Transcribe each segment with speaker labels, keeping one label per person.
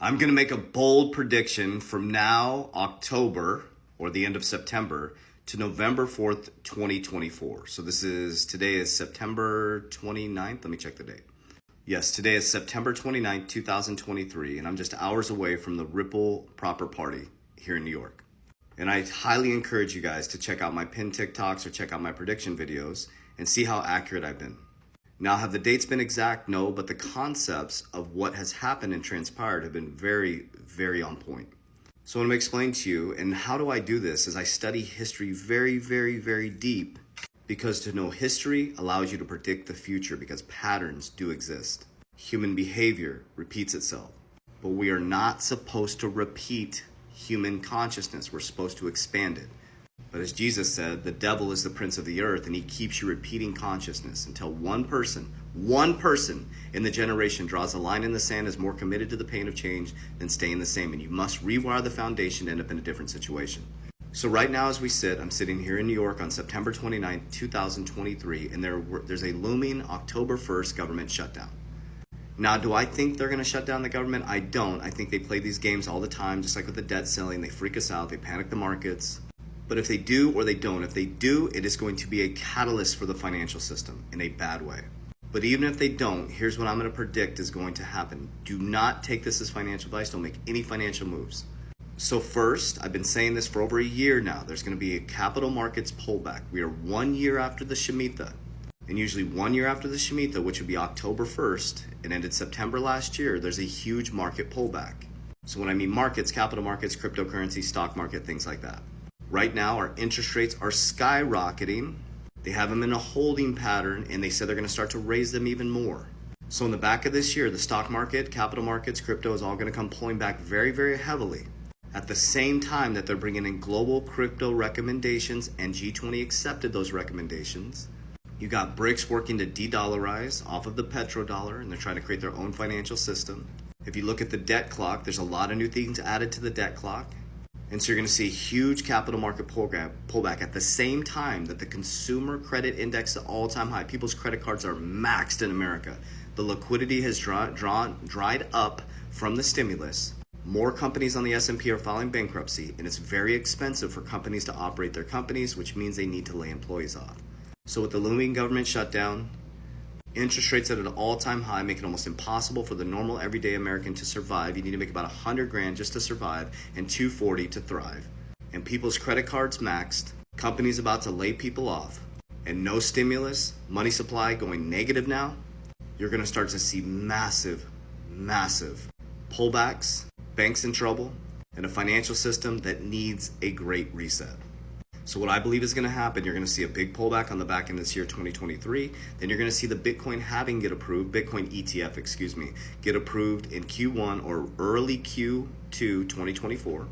Speaker 1: I'm going to make a bold prediction from now, October, or the end of September, to November 4th, 2024. So today is September 29th. Let me check the date. Yes, today is September 29th, 2023, and I'm just hours away from the Ripple Proper Party here in New York. And I highly encourage you guys to check out my pinned TikToks or check out my prediction videos and see how accurate I've been. Now, have the dates been exact? No, but the concepts of what has happened and transpired have been very, very on point. So I'm going to explain to you, and how do I do this is I study history very, very, very deep, because to know history allows you to predict the future because patterns do exist. Human behavior repeats itself, but we are not supposed to repeat human consciousness. We're supposed to expand it. But as Jesus said, the devil is the prince of the earth, and he keeps you repeating consciousness until one person in the generation draws a line in the sand, is more committed to the pain of change than staying the same. And you must rewire the foundation to end up in a different situation. So right now as we sit, I'm sitting here in New York on September 29th, 2023, and there's a looming October 1st government shutdown. Now, do I think they're going to shut down the government? I don't. I think they play these games all the time, just like with the debt ceiling. They freak us out. They panic the markets. But if they do or they don't, if they do, it is going to be a catalyst for the financial system in a bad way. But even if they don't, here's what I'm going to predict is going to happen. Do not take this as financial advice. Don't make any financial moves. So first, I've been saying this for over a year now. There's going to be a capital markets pullback. We are 1 year after the Shemitah. And usually 1 year after the Shemitah, which would be October 1st, and ended September last year, there's a huge market pullback. So when I mean markets, capital markets, cryptocurrency, stock market, things like that. Right now, our interest rates are skyrocketing. They have them in a holding pattern, and they said they're going to start to raise them even more. So in the back of this year, the stock market, capital markets, crypto is all going to come pulling back very, very heavily. At the same time that they're bringing in global crypto recommendations, and G20 accepted those recommendations. You got BRICS working to de-dollarize off of the petrodollar, and they're trying to create their own financial system. If you look at the debt clock, there's a lot of new things added to the debt clock. And so you're going to see a huge capital market pullback at the same time that the consumer credit index is all-time high. People's credit cards are maxed in America. The liquidity has dried up from the stimulus. More companies on the S&P are filing bankruptcy, and it's very expensive for companies to operate their companies, which means they need to lay employees off. So with the looming government shutdown, interest rates at an all-time high make it almost impossible for the normal everyday American to survive. You need to make about $100,000 just to survive and $240,000 to thrive. And people's credit cards maxed, companies about to lay people off, and no stimulus, money supply going negative now. You're going to start to see massive, massive pullbacks, banks in trouble, and a financial system that needs a great reset. So what I believe is going to happen, you're going to see a big pullback on the back end of this year, 2023. Then you're going to see the Bitcoin halving get approved, Bitcoin ETF, get approved in Q1 or early Q2 2024.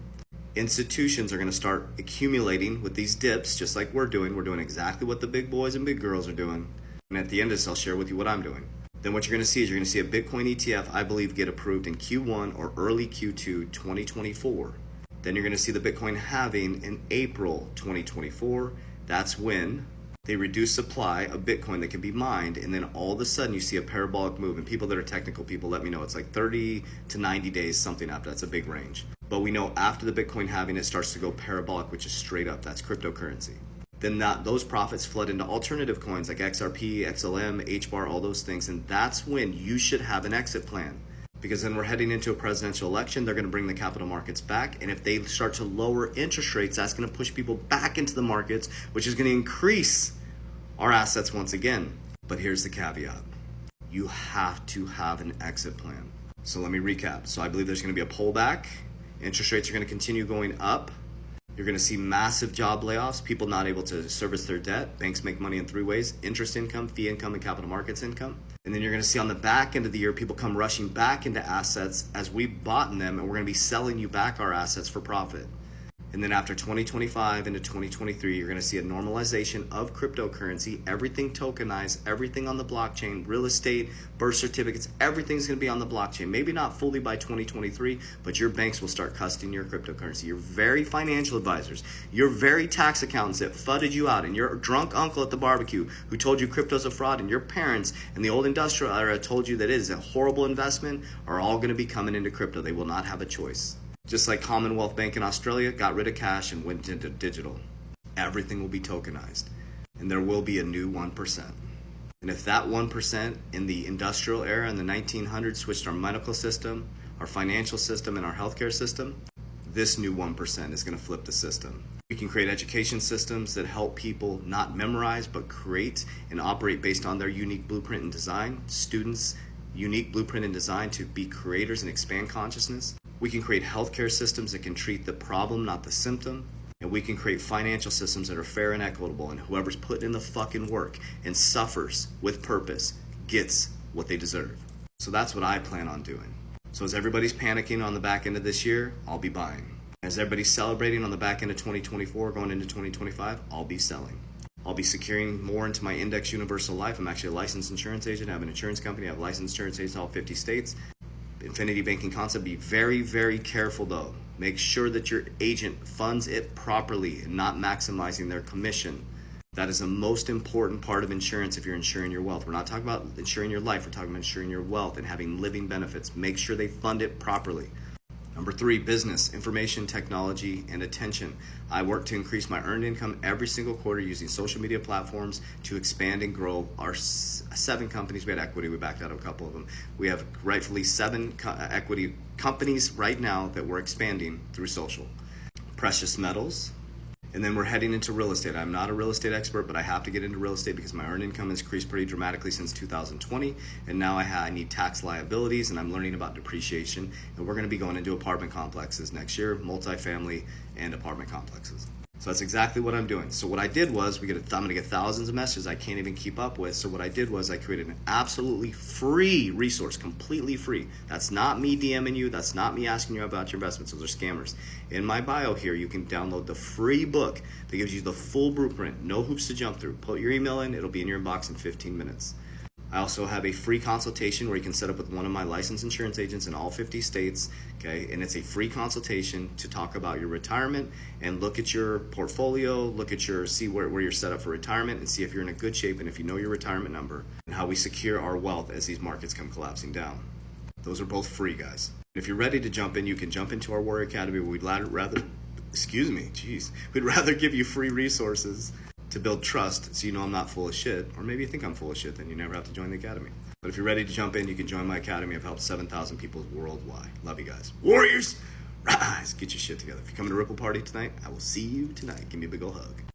Speaker 1: Institutions are going to start accumulating with these dips, just like we're doing. We're doing exactly what the big boys and big girls are doing. And at the end of this, I'll share with you what I'm doing. Then what you're going to see is you're going to see a Bitcoin ETF, I believe, get approved in Q1 or early Q2 2024. Then you're going to see the Bitcoin halving in April 2024. That's when they reduce supply of Bitcoin that can be mined. And then all of a sudden you see a parabolic move. And people that are technical people, let me know. It's like 30 to 90 days, something after. That's a big range. But we know after the Bitcoin halving, it starts to go parabolic, which is straight up. That's cryptocurrency. Then those profits flood into alternative coins like XRP, XLM, HBAR, all those things. And that's when you should have an exit plan. Because then we're heading into a presidential election. They're going to bring the capital markets back. And if they start to lower interest rates, that's going to push people back into the markets, which is going to increase our assets once again. But here's the caveat. You have to have an exit plan. So let me recap. So I believe there's going to be a pullback. Interest rates are going to continue going up. You're going to see massive job layoffs, people not able to service their debt. Banks make money in three ways: interest income, fee income, and capital markets income. And then you're going to see on the back end of the year, people come rushing back into assets as we bought in them, and we're going to be selling you back our assets for profit. And then after 2025 into 2023, you're going to see a normalization of cryptocurrency, everything tokenized, everything on the blockchain, real estate, birth certificates, everything's going to be on the blockchain. Maybe not fully by 2023, but your banks will start custody your cryptocurrency. Your very financial advisors, your very tax accountants that fudded you out, and your drunk uncle at the barbecue who told you crypto's a fraud, and your parents in the old industrial era told you that it is a horrible investment, are all going to be coming into crypto. They will not have a choice. Just like Commonwealth Bank in Australia got rid of cash and went into digital. Everything will be tokenized. And there will be a new 1%. And if that 1% in the industrial era in the 1900s switched our medical system, our financial system, and our healthcare system, this new 1% is going to flip the system. We can create education systems that help people not memorize, but create and operate based on their unique blueprint and design. Students' unique blueprint and design to be creators and expand consciousness. We can create healthcare systems that can treat the problem, not the symptom. And we can create financial systems that are fair and equitable. And whoever's putting in the fucking work and suffers with purpose gets what they deserve. So that's what I plan on doing. So as everybody's panicking on the back end of this year, I'll be buying. As everybody's celebrating on the back end of 2024, going into 2025, I'll be selling. I'll be securing more into my Index Universal Life. I'm actually a licensed insurance agent. I have an insurance company. I have licensed insurance agents in all 50 states. Infinity banking concept. Be very, very careful though. Make sure that your agent funds it properly and not maximizing their commission. That is the most important part of insurance if you're insuring your wealth. We're not talking about insuring your life. We're talking about insuring your wealth and having living benefits. Make sure they fund it properly. Number 3, business, information, technology, and attention. I work to increase my earned income every single quarter using social media platforms to expand and grow our 7 companies. We had equity. We backed out of a couple of them. We have rightfully 7 equity companies right now that we're expanding through social. Precious metals. And then we're heading into real estate. I'm not a real estate expert, but I have to get into real estate because my earned income has increased pretty dramatically since 2020. And now I need tax liabilities, and I'm learning about depreciation. And we're going to be going into apartment complexes next year, multifamily and apartment complexes. So that's exactly what I'm doing. So what I did was, I'm going to get thousands of messages I can't even keep up with. So what I did was I created an absolutely free resource, completely free. That's not me DMing you. That's not me asking you about your investments. Those are scammers. In my bio here, you can download the free book that gives you the full blueprint. No hoops to jump through. Put your email in. It'll be in your inbox in 15 minutes. I also have a free consultation where you can set up with one of my licensed insurance agents in all 50 states, okay? And it's a free consultation to talk about your retirement and look at your portfolio, see where you're set up for retirement and see if you're in a good shape and if you know your retirement number and how we secure our wealth as these markets come collapsing down. Those are both free, guys. If you're ready to jump in, you can jump into our Warrior Academy where we'd rather give you free resources to build trust so you know I'm not full of shit, or maybe you think I'm full of shit, then you never have to join the academy. But if you're ready to jump in, you can join my academy. I've helped 7,000 people worldwide. Love you guys. Warriors, rise, get your shit together. If you're coming to Ripple Party tonight, I will see you tonight. Give me a big ol' hug.